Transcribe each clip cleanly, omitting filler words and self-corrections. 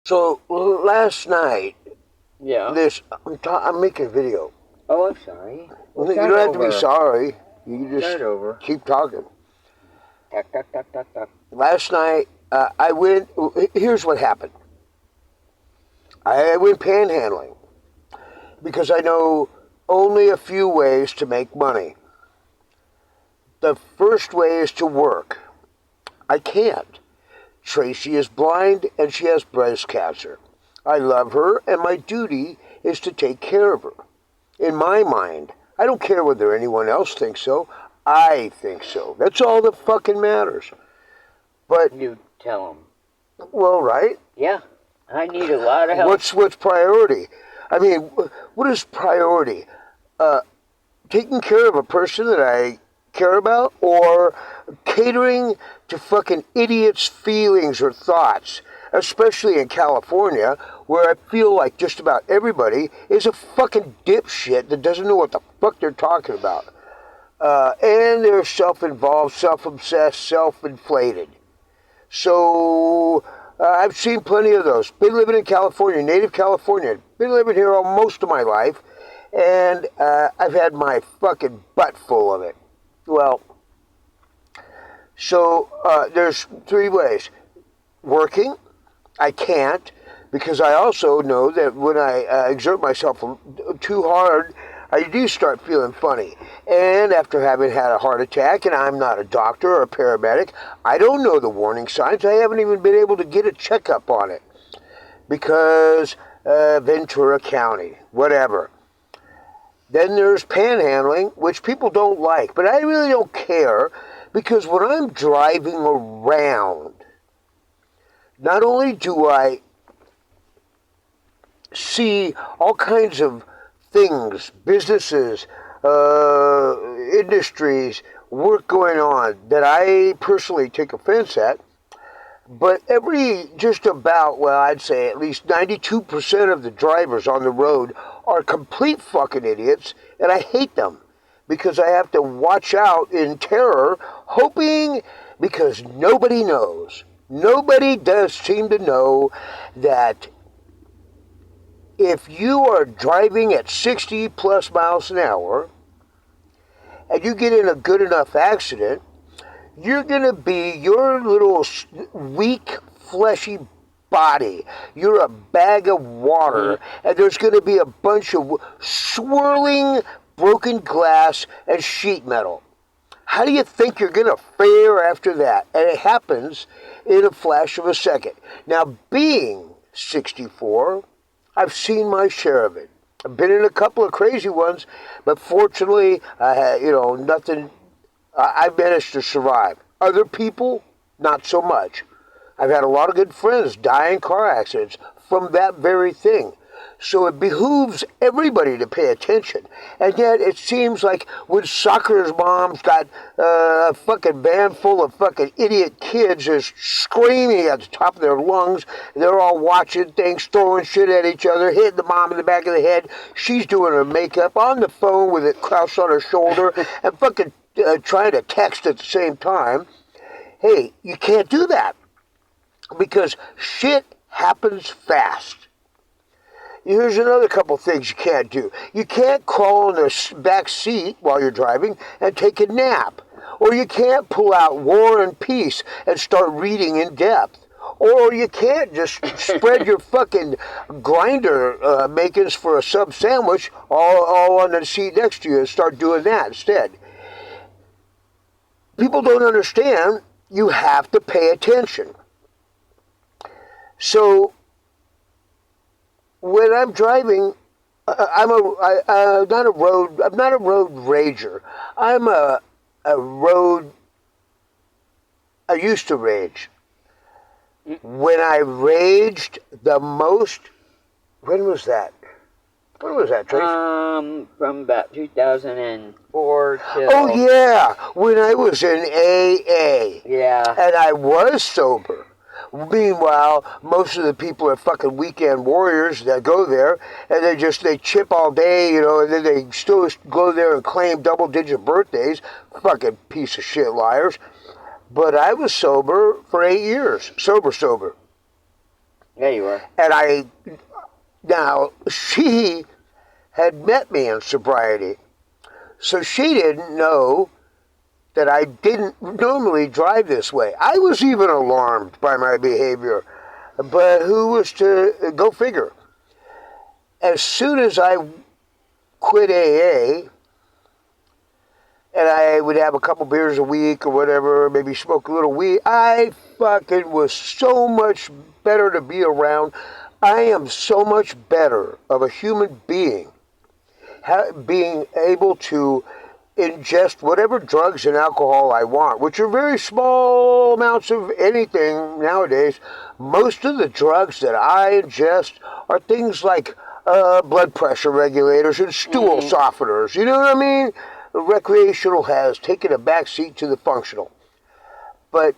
So last night, Yeah. I'm making a video. Oh, I'm sorry. We'll You start don't have to be over. sorry. You can just Start over. keep talking. Tuck, tuck, tuck, tuck, tuck. Last night, I went. Here's what happened. I went panhandling because I know only a few ways to make money. The first way is to work. I can't. Tracy is blind and she has breast cancer. I love her and my duty is to take care of her. In my mind, I don't care whether anyone else thinks so. I think so. That's all that fucking matters. But, You tell him. well, right? Yeah. I need a lot of help. What's priority? I mean, what is priority? Uh, Taking care of a person that I care about, or catering to fucking idiots' feelings or thoughts, especially in California, where I feel like just about everybody is a fucking dipshit that doesn't know what the fuck they're talking about. And they're self-involved, self-obsessed, self-inflated. So I've seen plenty of those. Been living in California, native California. Been living here all most of my life, and I've had my fucking butt full of it. Well, so there's three ways. Working, I can't, because I also know that when I exert myself too hard, I do start feeling funny. And after having had a heart attack, and I'm not a doctor or a paramedic, I don't know the warning signs. I haven't even been able to get a checkup on it because Ventura County, whatever. Then there's panhandling, which people don't like, but I really don't care because when I'm driving around, not only do I see all kinds of things, businesses, industries, work going on that I personally take offense at, but just about, well, I'd say at least 92% of the drivers on the road are complete fucking idiots, and I hate them because I have to watch out in terror, hoping, because nobody knows. Nobody does seem to know that if you are driving at 60 plus miles an hour and you get in a good enough accident, you're going to be your little weak, fleshy body. You're a bag of water, and there's going to be a bunch of swirling broken glass and sheet metal. How do you think you're going to fare after that? And it happens in a flash of a second. Now, being 64, I've seen my share of it. I've been in a couple of crazy ones, but fortunately, I had, nothing. I managed to survive. Other people, not so much. I've had a lot of good friends die in car accidents from that very thing. So it behooves everybody to pay attention. And yet it seems like when soccer's moms got a fucking van full of fucking idiot kids just screaming at the top of their lungs, they're all watching things, throwing shit at each other, hitting the mom in the back of the head. She's doing her makeup on the phone with it crouched on her shoulder and fucking trying to text at the same time. Hey, you can't do that because shit happens fast. Here's another couple things you can't do. You can't crawl in the back seat while you're driving and take a nap. Or you can't pull out War and Peace and start reading in depth. Or you can't just spread your fucking grinder makings for a sub sandwich all on the seat next to you and start doing that instead. People don't understand you have to pay attention. So when I'm driving, I'm not a road rager. I'm a road. I used to rage. When I raged the most, when was that? When was that, Tracy? From about 2004 till... Oh, yeah, when I was in AA. Yeah. And I was sober. Meanwhile, most of the people are fucking weekend warriors that go there, and they chip all day, and then they still go there and claim double-digit birthdays. Fucking piece of shit liars. But I was sober for 8 years. Sober. Yeah, you are. And now, she had met me in sobriety. So she didn't know that I didn't normally drive this way. I was even alarmed by my behavior. But who was to go figure? As soon as I quit AA, and I would have a couple beers a week or whatever, maybe smoke a little weed, I fucking was so much better to be around. I am so much better of a human being, being able to ingest whatever drugs and alcohol I want, which are very small amounts of anything nowadays. Most of the drugs that I ingest are things like blood pressure regulators and stool softeners. You know what I mean? The recreational has taken a back seat to the functional. But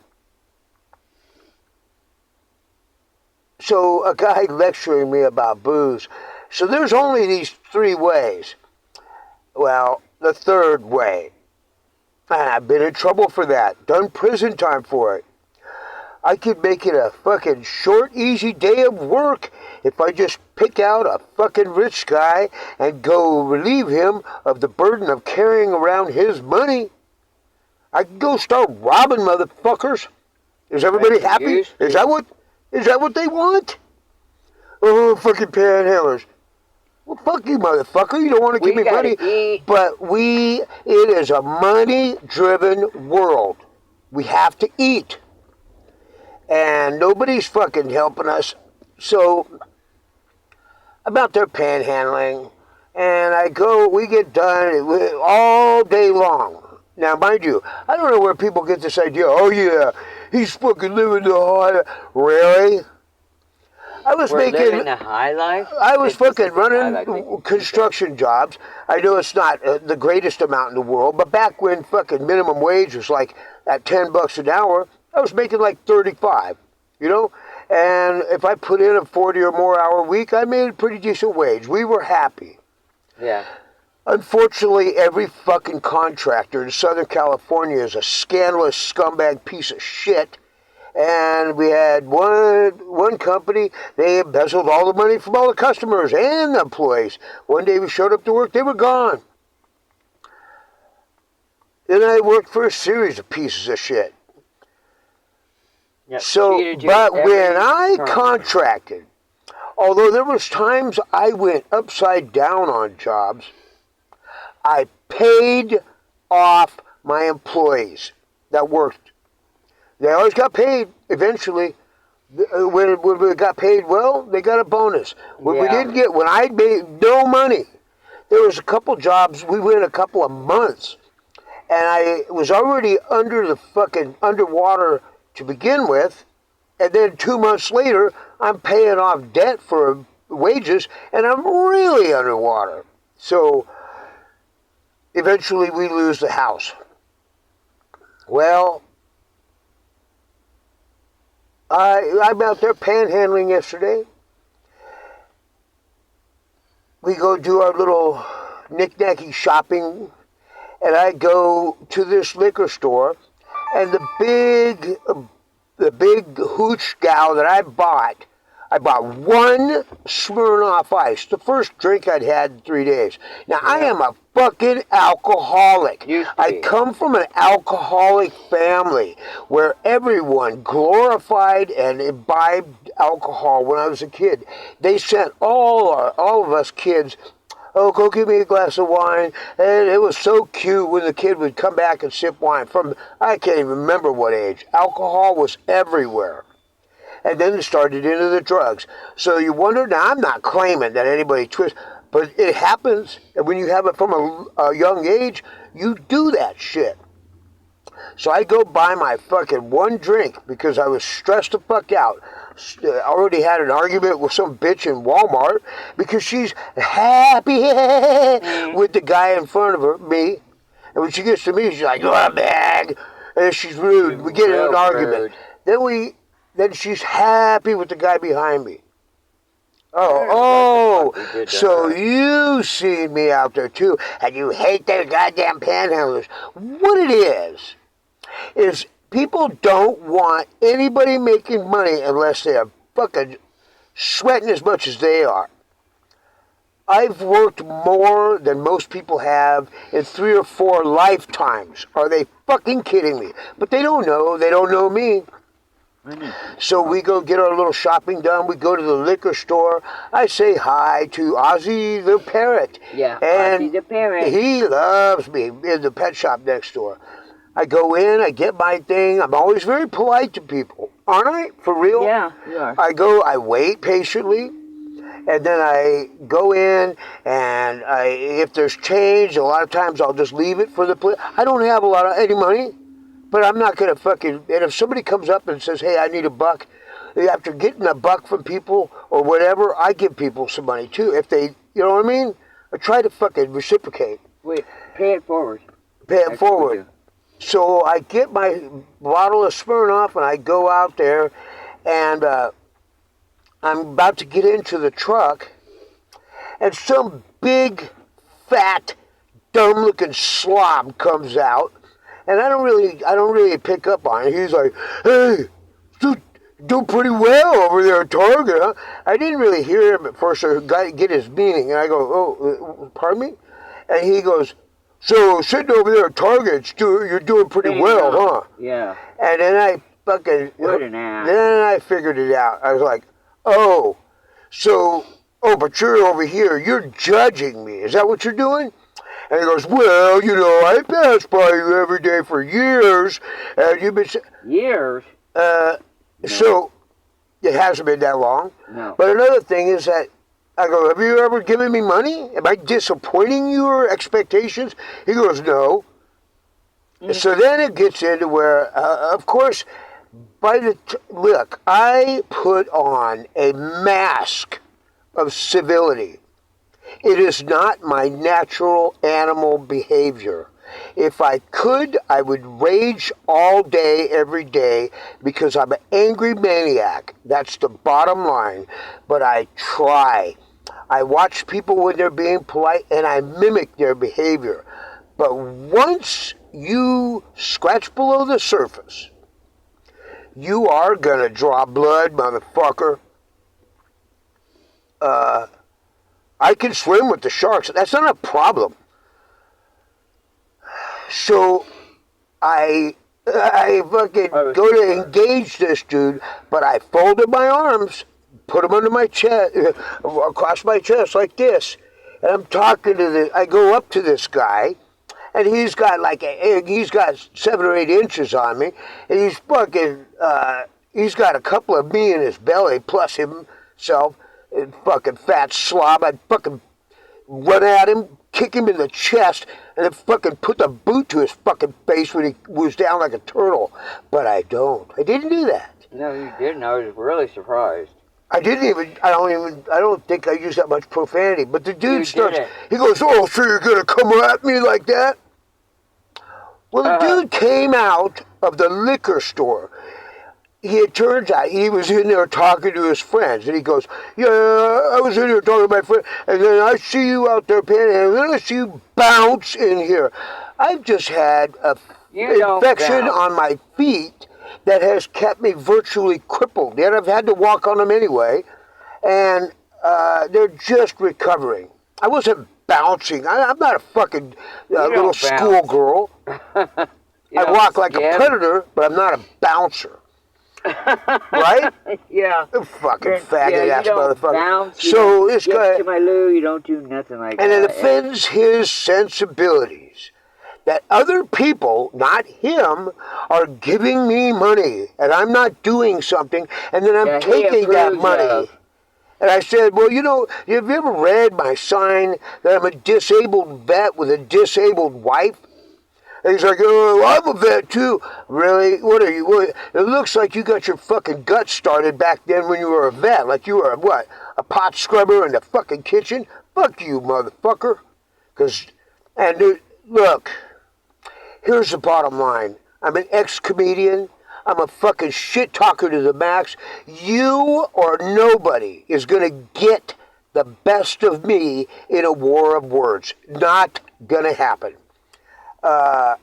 so a guy lecturing me about booze. So there's only these three ways. Well, the third way. And I've been in trouble for that. Done prison time for it. I could make it a fucking short, easy day of work if I just pick out a fucking rich guy and go relieve him of the burden of carrying around his money. I could go start robbing motherfuckers. Is everybody happy? Is that what they want? Oh, fucking panhandlers. Well, fuck you, motherfucker. You don't want to give me money. Eat. But it is a money-driven world. We have to eat. And nobody's fucking helping us. So, I'm out there panhandling. And we get done all day long. Now, mind you, I don't know where people get this idea. Oh, yeah, he's fucking living the high. Really? We're living the high life? I was fucking running construction jobs. I know it's not the greatest amount in the world, but back when fucking minimum wage was like at $10 an hour, I was making like 35, you know? And if I put in a 40 or more hour week, I made a pretty decent wage. We were happy. Yeah. Unfortunately, every fucking contractor in Southern California is a scandalous scumbag piece of shit. And we had one company, they embezzled all the money from all the customers and the employees. One day we showed up to work, they were gone. Then I worked for a series of pieces of shit. Yep. So, but when I contracted, although there was times I went upside down on jobs, I paid off my employees that worked. They always got paid eventually. When we got paid well, they got a bonus. When I made no money, there was a couple jobs, we went a couple of months, and I was already under the fucking underwater to begin with, and then 2 months later, I'm paying off debt for wages, and I'm really underwater. So, eventually we lose the house. Well, I'm out there panhandling yesterday. We go do our little knick-knacky shopping, and I go to this liquor store, and the big hooch gal that I bought one Smirnoff Ice, the first drink I'd had in 3 days. Now, I am a fucking alcoholic. I come from an alcoholic family where everyone glorified and imbibed alcohol when I was a kid. They sent all of us kids, oh, go give me a glass of wine. And it was so cute when the kid would come back and sip wine from, I can't even remember what age. Alcohol was everywhere. And then it started into the drugs. So you wonder, now I'm not claiming that anybody twists, but it happens. And when you have it from a young age, you do that shit. So I go buy my fucking one drink because I was stressed the fuck out. I already had an argument with some bitch in Walmart because she's happy with the guy in front of me. And when she gets to me, she's like, you want a bag? And she's rude. We get in an argument. Then she's happy with the guy behind me. So you've seen me out there too, and you hate their goddamn panhandlers. What it is people don't want anybody making money unless they are fucking sweating as much as they are. I've worked more than most people have in 3 or 4 lifetimes. Are they fucking kidding me? But they don't know. They don't know me. So we go get our little shopping done. We go to the liquor store. I say hi to Ozzy the parrot. Yeah, and Ozzy the parrot. He loves me in the pet shop next door. I go in, I get my thing. I'm always very polite to people. Aren't I? For real? Yeah, you are. I wait patiently. And then I go in, and if there's change, a lot of times I'll just leave it for the place. I don't have any money, but I'm not going to fucking... And if somebody comes up and says, hey, I need $1, after getting $1 from people or whatever, I give people some money too. If they, you know what I mean? I try to fucking reciprocate. Wait, pay it forward. Pay it forward. So I get my bottle of Smirnoff, and I go out there, and... I'm about to get into the truck, and some big, fat, dumb-looking slob comes out, and I don't really pick up on it. He's like, "Hey, you do pretty well over there at Target, huh?" I didn't really hear him at first or get his meaning, and I go, "Oh, pardon me?" And he goes, "So sitting over there at Target, you're doing pretty well, huh?" Yeah. And then I fucking, What an ass. then I figured it out. I was like, but you're over here, you're judging me. Is that what you're doing? And he goes, well, I pass by you every day for years, and you've been... Years? No. So, it hasn't been that long. No. But another thing is that, I go, have you ever given me money? Am I disappointing your expectations? He goes, no. So then it gets into where, of course... Look, I put on a mask of civility. It is not my natural animal behavior. If I could, I would rage all day, every day, because I'm an angry maniac. That's the bottom line. But I try. I watch people when they're being polite, and I mimic their behavior. But once you scratch below the surface, you are gonna draw blood, motherfucker. I can swim with the sharks. That's not a problem. So I fucking go to engage this dude, but I folded my arms, put them under my chest, across my chest like this, and I'm talking to I go up to this guy. And he's got he's got 7 or 8 inches on me, and he's fucking, he's got a couple of me in his belly, plus himself, and fucking fat slob. I'd fucking run at him, kick him in the chest, and then fucking put the boot to his fucking face when he was down like a turtle. But I didn't do that. No, you didn't. I was really surprised. I don't think I used that much profanity. But the dude he goes, oh, so you're gonna come at me like that? Well, the dude came out of the liquor store. It turns out he was in there talking to his friends. And he goes, yeah, I was in here talking to my friend. And then I see you out there panning. And then I see you bounce in here. I've just had an infection on my feet that has kept me virtually crippled. Yet I've had to walk on them anyway. And they're just recovering. I wasn't bouncing. I'm not a fucking little schoolgirl. I walk like a predator, but I'm not a bouncer. Right? Yeah. Fucking faggot ass motherfucker. Bounce, so this guy, to my loo, you don't do nothing like that. and it offends his sensibilities that other people, not him, are giving me money, and I'm not doing something, and then I'm taking that money. And I said, well, have you ever read my sign that I'm a disabled vet with a disabled wife? And he's like, oh, I'm a vet too. Really? What are you? It looks like you got your fucking guts started back then when you were a vet. Like you were a pot scrubber in the fucking kitchen? Fuck you, motherfucker. Look, here's the bottom line. I'm an ex-comedian. I'm a fucking shit talker to the max. You or nobody is going to get the best of me in a war of words. Not going to happen. And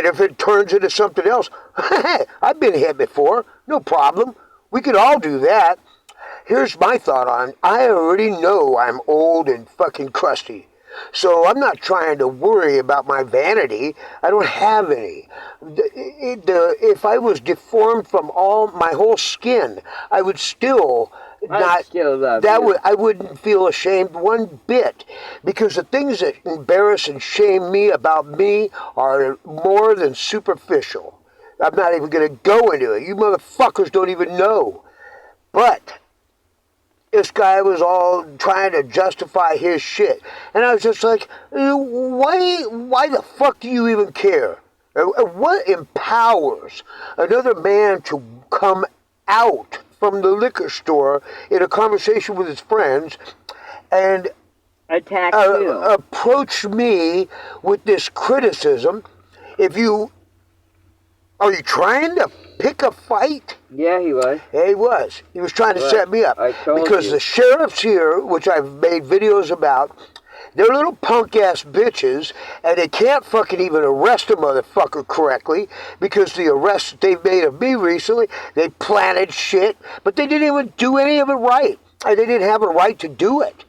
if it turns into something else, I've been hit before. No problem. We could all do that. here's my thought on, I already know I'm old and fucking crusty. So I'm not trying to worry about my vanity. I don't have any. If I was deformed from all my whole skin, I would still I still love that you. would I wouldn't feel ashamed one bit, because the things that embarrass and shame me about me are more than superficial. I'm not even going to go into it. You motherfuckers don't even know. But this guy was all trying to justify his shit. And I was just like, why the fuck do you even care? What empowers another man to come out from the liquor store in a conversation with his friends and Attack you. approach me with this criticism? If you Are you trying to pick a fight? Yeah, he was. Yeah, he was. He was trying to set me up. I told because you. the sheriffs here, which I've made videos about, they're little punk-ass bitches, and they can't fucking even arrest a motherfucker correctly, because the arrests they've made of me recently, they planted shit, but they didn't even do any of it right. And they didn't have a right to do it.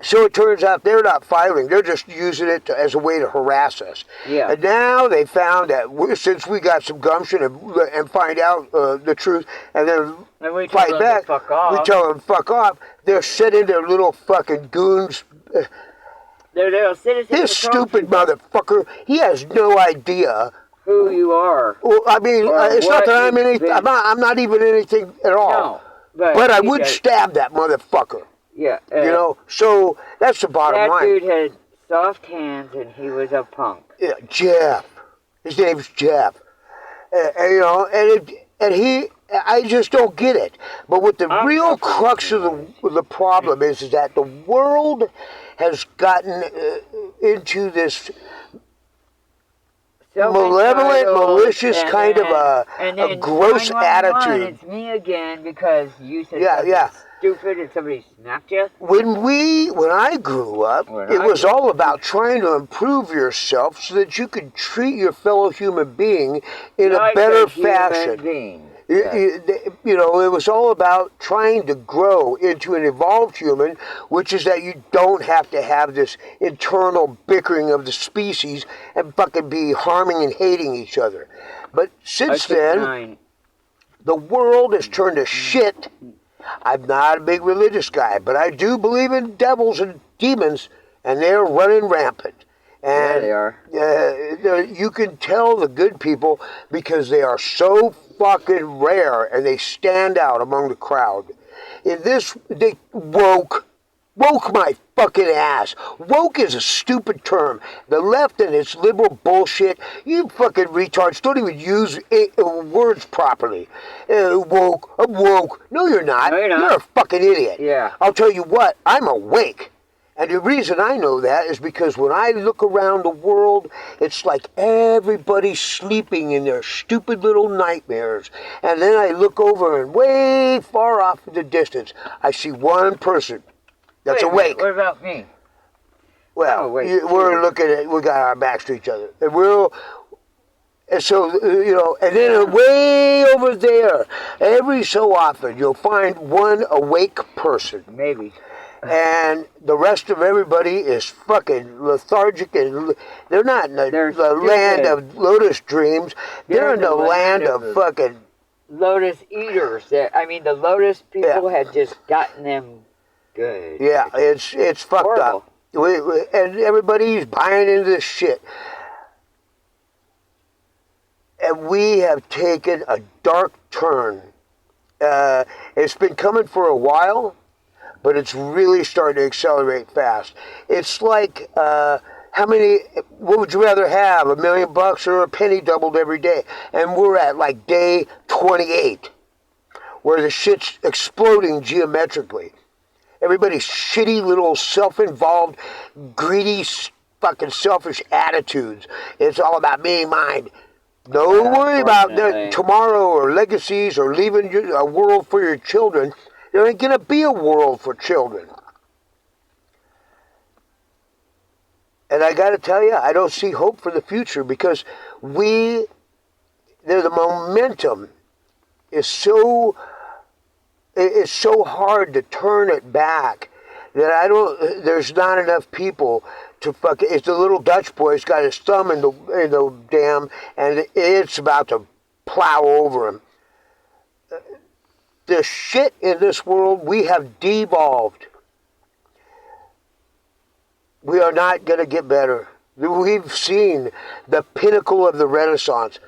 So it turns out they're not filing. They're just using it as a way to harass us. Yeah. And now they found that since we got some gumption and find out the truth and then And we fight told him back, to fuck off. we tell them to fuck off. They're sending their little fucking goons. They're little citizens. This stupid motherfucker, he has no idea who you are. Well, I mean, Or it's not what that I'm you've anything. been. I'm not even anything at all. No, But I he would does. stab that motherfucker. Yeah. You know, so that's the bottom that line. dude had soft hands and he was a punk. Yeah, Jeff. His name's Jeff. And, you know, I just don't get it. But what the I'm real not crux of the problem is that the world has gotten into this malevolent, malicious and kind of and a then gross 911, attitude. It's me again because you said Yeah, something yeah. stupid and somebody smacked you. When I grew up, it was all about trying to improve yourself so that you could treat your fellow human being in a Like better human fashion. being. You know, it was all about trying to grow into an evolved human, which is that you don't have to have this internal bickering of the species and fucking be harming and hating each other. But since then, the world has turned to shit. I'm not a big religious guy, but I do believe in devils and demons, and they're running rampant. And yeah, they are. You can tell the good people because they are so fucking rare and they stand out among the crowd. In this, they woke my fucking ass. Woke is a stupid term. The left and its liberal bullshit, you fucking retards don't even use words properly. Woke, I'm woke. No, you're not. No, you're not. You're a fucking idiot. Yeah. I'll tell you what, I'm awake. And the reason I know that is because when I look around the world, it's like everybody's sleeping in their stupid little nightmares. And then I look over and way far off in the distance, I see one person that's Wait a awake. minute, what about me? Well, wait. we're looking at, we got our backs to each other. And so, you know, and then way over there, every so often, you'll find one awake person. Maybe. And the rest of everybody is fucking lethargic, and they're not in the land of lotus dreams. They're in the land of fucking lotus eaters. The lotus people had just gotten them good. Yeah, it's fucked horrible. up. And everybody's buying into this shit. And we have taken a dark turn. It's been coming for a while, but it's really starting to accelerate fast. It's like, what would you rather have, $1 million or a penny doubled every day? And we're at like day 28, where the shit's exploding geometrically. Everybody's shitty little self-involved, greedy, fucking selfish attitudes. It's all about me and mine. Don't worry about tomorrow or legacies or leaving a world for your children. There ain't going to be a world for children. And I got to tell you, I don't see hope for the future because the momentum is so it's so hard to turn it back that there's not enough people to fuck. It's the little Dutch boy's got his thumb in the dam, and it's about to plow over him. The shit in this world, we have devolved. We are not going to get better. We've seen the pinnacle of the Renaissance.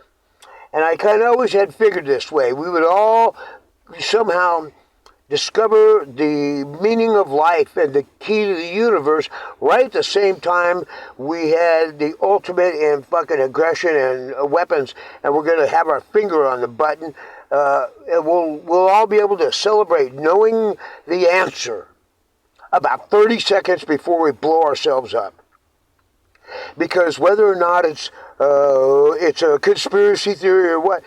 And I kind of always had figured this way. We would all somehow discover the meaning of life and the key to the universe right at the same time we had the ultimate in fucking aggression and weapons, and we're going to have our finger on the button. And we'll all be able to celebrate knowing the answer about 30 seconds before we blow ourselves up. Because whether or not it's a conspiracy theory or what,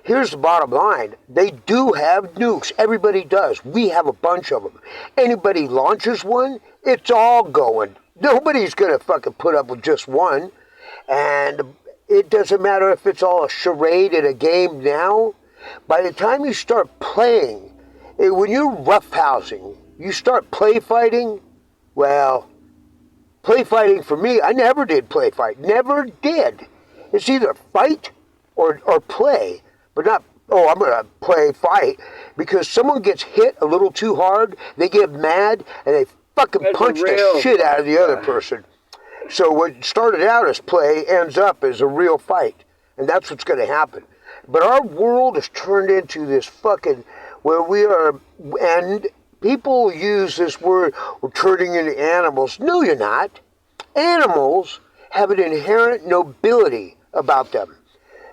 here's the bottom line. They do have nukes. Everybody does. We have a bunch of them. Anybody launches one, it's all going. Nobody's going to fucking put up with just one. And it doesn't matter if it's all a charade in a game now. By the time you start playing, when you're roughhousing, you start play fighting, well, play fighting for me, I never did play fight. Never did. It's either fight or play, but not, oh, I'm going to play fight. Because someone gets hit a little too hard, they get mad, and they fucking punch the shit out of the other person. So what started out as play ends up as a real fight. And that's what's going to happen. But our world has turned into this fucking, where we are, and people use this word, we're turning into animals. No, you're not. Animals have an inherent nobility about them.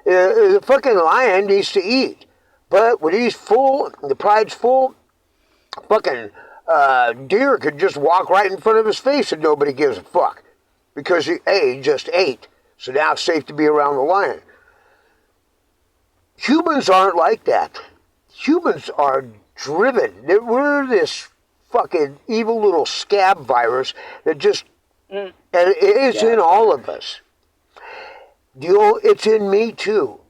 The fucking lion needs to eat. But when he's full, the pride's full, fucking deer could just walk right in front of his face and nobody gives a fuck. Because he just ate. So now it's safe to be around the lion. Humans aren't like that. Humans are driven. We're this fucking evil little scab virus that just, and it is in all of us. It's in me too.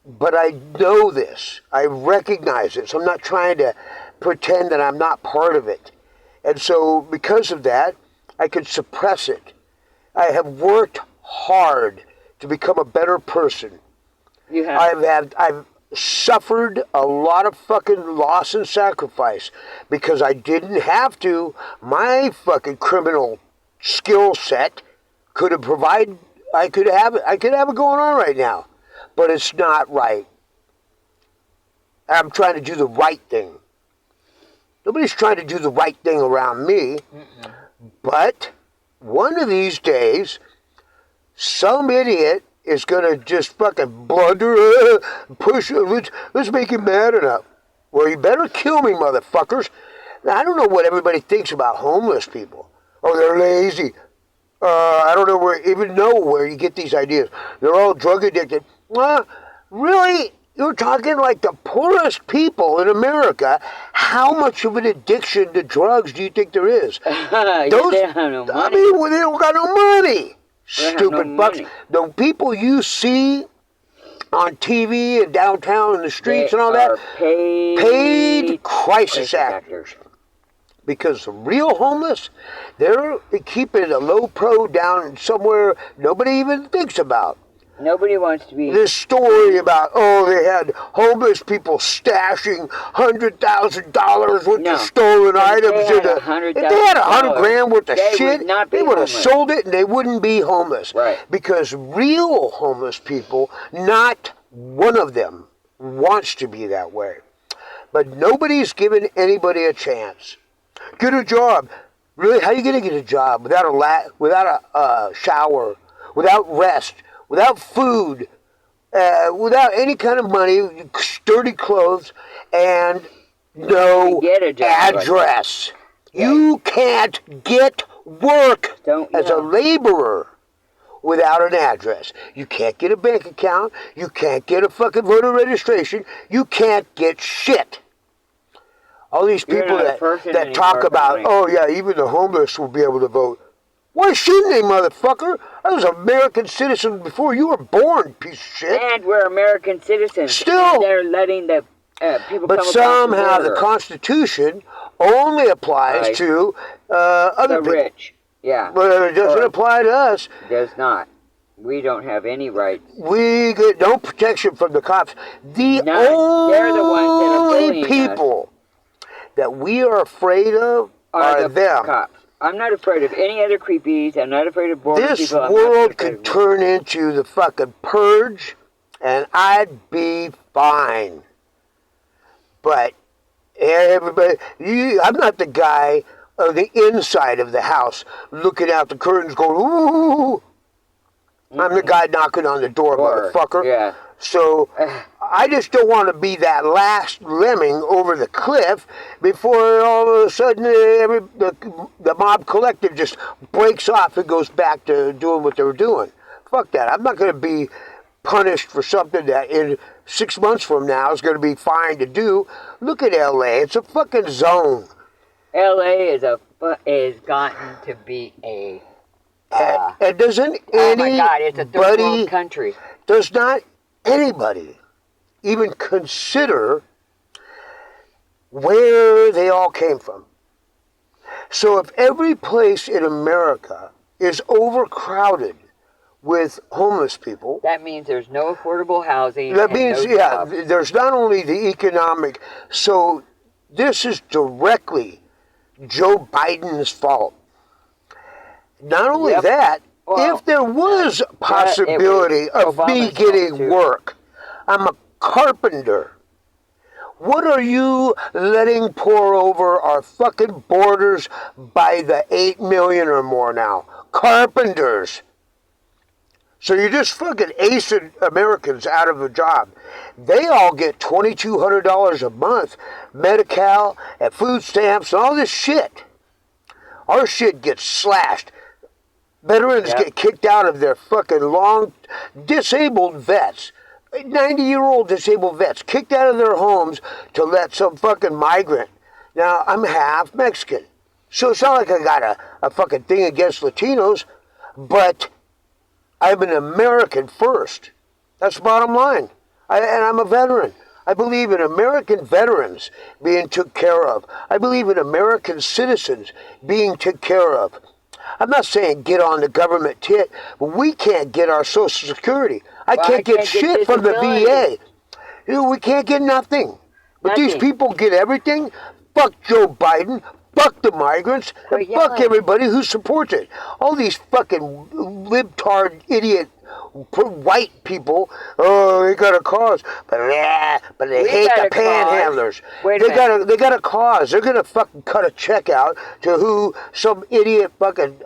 But I know this. I recognize it. So I'm not trying to pretend that I'm not part of it. And so because of that, I can suppress it. I have worked hard to become a better person. You have. I've suffered a lot of fucking loss and sacrifice because I didn't have to. My fucking criminal skill set could have provided. I could have it going on right now, but it's not right. I'm trying to do the right thing. Nobody's trying to do the right thing around me, but one of these days, some idiot is going to just fucking blunder, push, let's make him mad enough. Well, you better kill me, motherfuckers. Now, I don't know what everybody thinks about homeless people. Oh, they're lazy. I don't even know where you get these ideas. They're all drug addicted. Really? You're talking like the poorest people in America. How much of an addiction to drugs do you think there is? They don't have no money. I mean, they don't got no money. Stupid fucks. The people you see on TV and downtown in the streets and all that, paid crisis actors. Because the real homeless, they're keeping a low pro down somewhere nobody even thinks about. Nobody wants to be. This story about, they had homeless people stashing $100,000 worth of stolen items. If they had $100,000 worth of shit, they would have sold it and they wouldn't be homeless. Right. Because real homeless people, not one of them wants to be that way. But nobody's given anybody a chance. Get a job. Really? How are you going to get a job without a shower, without rest, without food, without any kind of money, sturdy clothes, and no address? You can't get work as a laborer without an address. You can't get a bank account. You can't get a fucking voter registration. You can't get shit. All these people that talk about, even the homeless will be able to vote. Why shouldn't they, motherfucker? I was an American citizen before you were born, piece of shit. And we're American citizens. Still. They're letting the people But come across somehow the the border. Constitution only applies Right. to other The people. rich. Yeah. But it doesn't Or- apply to us. Does not. We don't have any rights. We get no protection from the cops. The None. They're the ones that are only bullying us. people that we are afraid of Are are the them. cops. I'm not afraid of any other creepies. I'm not afraid of border This people. I'm not world afraid could of turn into the fucking purge, and I'd be fine. But everybody, I'm not the guy on the inside of the house looking out the curtains going, ooh. I'm the guy knocking on the door, motherfucker. Yeah. So I just don't want to be that last lemming over the cliff before all of a sudden the mob collective just breaks off and goes back to doing what they were doing. Fuck that. I'm not going to be punished for something that in 6 months from now is going to be fine to do. Look at LA. It's a fucking zone. LA is gotten to be a. And doesn't Oh my God! It's a third world country. Does not anybody even consider where they all came from? So if every place in America is overcrowded with homeless people, That means there's no affordable housing. that and means, no jobs. there's not only the economic, so this is directly Joe Biden's fault. Not only Yep. that, Well, if there was a possibility of me Obama's getting fault, too. work, I'm a carpenter. What are you letting pour over our fucking borders by the 8 million or more now? Carpenters. So you're just fucking acing Americans out of a job. They all get $2,200 a month, Medi-Cal and food stamps and all this shit. Our shit gets slashed. Veterans Yep. get kicked out of their fucking disabled vets. 90-year-old disabled vets kicked out of their homes to let some fucking migrant. Now, I'm half Mexican. So it's not like I got a fucking thing against Latinos, but I'm an American first. That's the bottom line. And I'm a veteran. I believe in American veterans being took care of. I believe in American citizens being taken care of. I'm not saying get on the government tit, but we can't get our Social Security. I can't get shit from the VA. We can't get nothing. But these people get everything. Fuck Joe Biden. Fuck the migrants. And fuck everybody who supports it. All these fucking libtard, idiot, white people, they got a cause, but they hate the panhandlers. They got a cause. They're gonna fucking cut a check out to some idiot fucking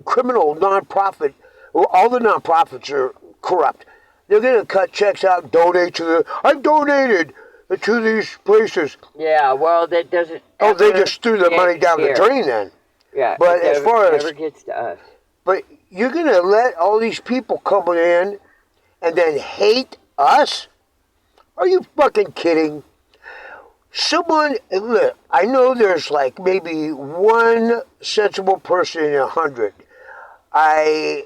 criminal nonprofit. All the nonprofits are corrupt. They're gonna cut checks out and donate to I've donated to these places. Yeah, well, that doesn't. Oh, they just threw the money down the drain then. Yeah, but as far as never gets to us. But you're going to let all these people come in and then hate us? Are you fucking kidding? Look, I know there's like maybe one sensible person in 100. I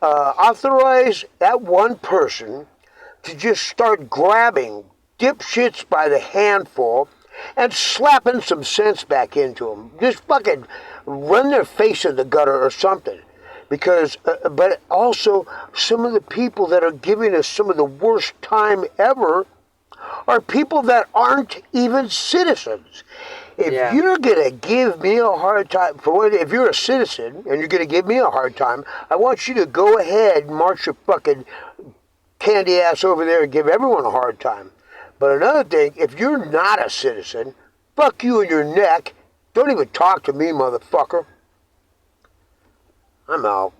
authorize that one person to just start grabbing dipshits by the handful and slapping some sense back into them. Just fucking run their face in the gutter or something. Because, but also, some of the people that are giving us some of the worst time ever are people that aren't even citizens. If you're going to give me a hard time, if you're a citizen and you're going to give me a hard time, I want you to go ahead and march your fucking candy ass over there and give everyone a hard time. But another thing, if you're not a citizen, fuck you in your neck. Don't even talk to me, motherfucker. I'm out.